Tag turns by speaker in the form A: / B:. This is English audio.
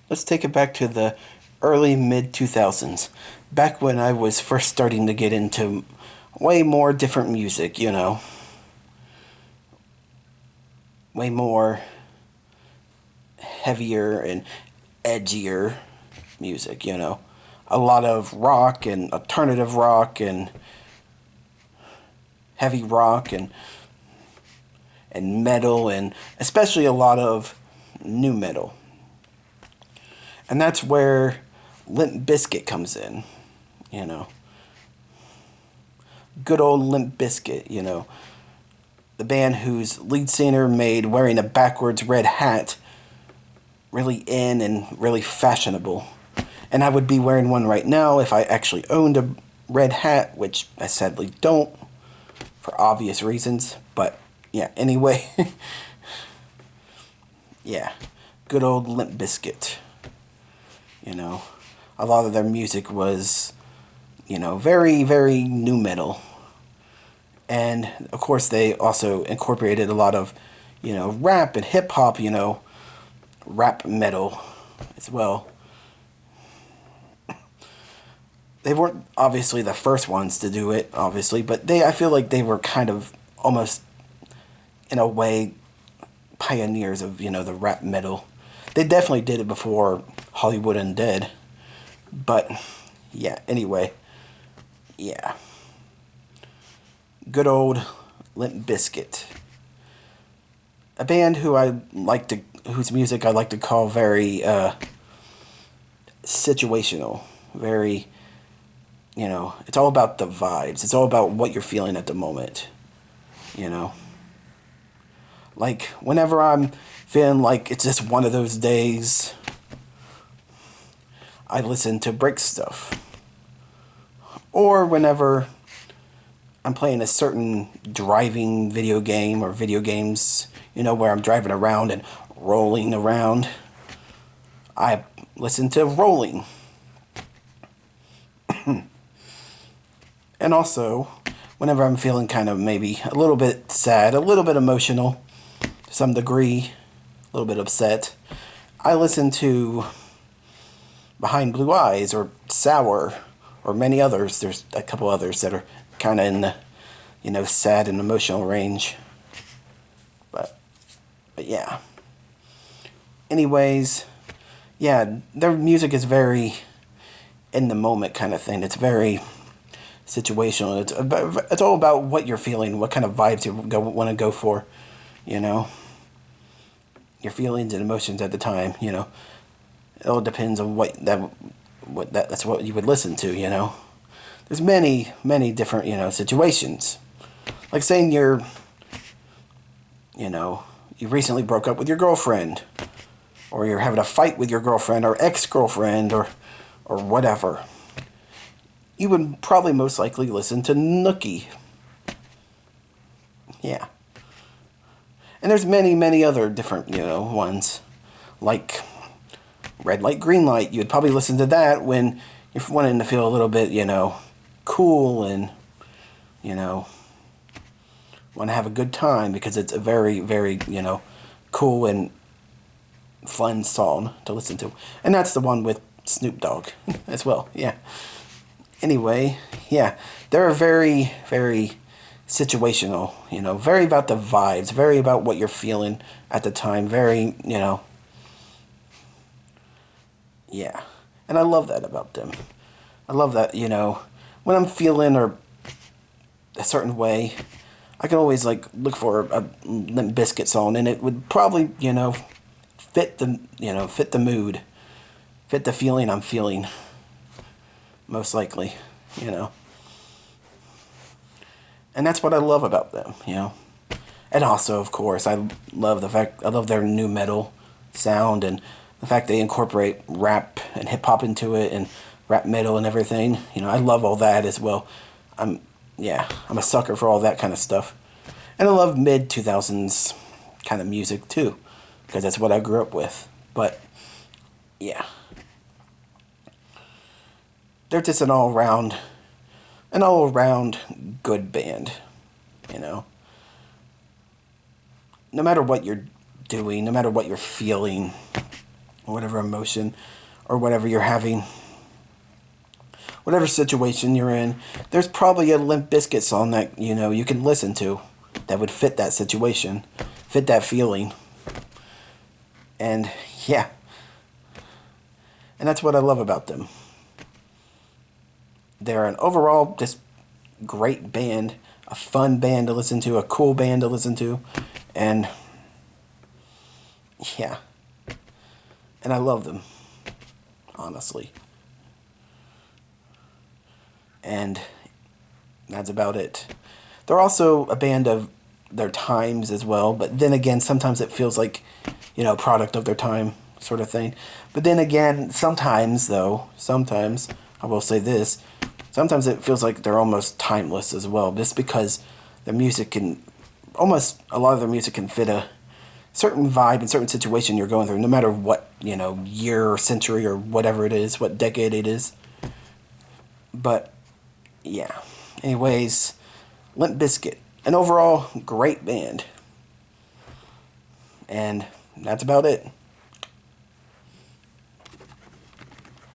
A: Let's take it back to the early mid 2000s, back when I was first starting to get into way more different music, way more heavier and edgier music. A lot of rock and alternative rock and heavy rock and metal, and especially a lot of new metal. And that's where Limp Bizkit comes in, you know. Good old Limp Bizkit. The band whose lead singer made wearing a backwards red hat really in and really fashionable. And I would be wearing one right now if I actually owned a red hat, which I sadly don't, for obvious reasons. But yeah, anyway, yeah, good old Limp Bizkit. You know, a lot of their music was, very, very new metal. And of course, they also incorporated a lot of, rap and hip hop, rap metal as well. They weren't obviously the first ones to do it, obviously, but I feel like they were kind of almost, in a way, pioneers of, the rap metal. They definitely did it before Hollywood Undead. But, yeah, anyway, yeah. Good old Limp Bizkit. A band whose music I like to call very, situational. Very, it's all about the vibes. It's all about what you're feeling at the moment, you know. Like, whenever I'm feeling like it's just one of those days, I listen to break stuff. Or whenever I'm playing a certain driving video game or video games, where I'm driving around and rolling around, I listen to rolling. And also, whenever I'm feeling kind of maybe a little bit sad, a little bit emotional, to some degree, a little bit upset, I listen to Behind Blue Eyes or Sour or many others. There's a couple others that are kind of in the, sad and emotional range. But yeah. Anyways, yeah, their music is very in the moment kind of thing. It's very situational. It's all about what you're feeling, what kind of vibes you want to go for, you know, your feelings and emotions at the time. It all depends on that's what you would listen to. There's many different situations. Like saying you recently broke up with your girlfriend, or you're having a fight with your girlfriend or ex-girlfriend or whatever. You would probably most likely listen to Nookie. Yeah. And there's many other different, ones. Like Red Light, Green Light. You would probably listen to that when you're wanting to feel a little bit, cool and, want to have a good time, because it's a very, very, cool and fun song to listen to. And that's the one with Snoop Dogg as well. Yeah. Anyway, yeah, they're very, very situational, very about the vibes, very about what you're feeling at the time, very, yeah. And I love that about them. I love that, when I'm feeling or a certain way, I can always look for a Limp Bizkit song, and it would probably, fit the mood, fit the feeling I'm feeling, most likely, And that's what I love about them. And also, of course, I love their new metal sound, and the fact they incorporate rap and hip hop into it, and rap metal and everything. I love all that as well. I'm a sucker for all that kind of stuff. And I love mid 2000s kind of music too, because that's what I grew up with. But yeah, they're just an all around good band, you know. No matter what you're doing, no matter what you're feeling, whatever emotion or whatever you're having, whatever situation you're in, there's probably a Limp Bizkit song that, you know, you can listen to that would fit that situation, fit that feeling. And yeah, and that's what I love about them. They're an overall just great band, a fun band to listen to, a cool band to listen to, and yeah, and I love them, honestly. And that's about it. They're also a band of their times as well, but then again, sometimes it feels like, you know, product of their time sort of thing. But then again, sometimes though, sometimes I will say this, sometimes it feels like they're almost timeless as well, just because the music can, almost a lot of their music can fit a certain vibe and certain situation you're going through, no matter what, you know, year or century or whatever it is, what decade it is. But yeah. Anyways, Limp Bizkit, an overall great band. And that's about it.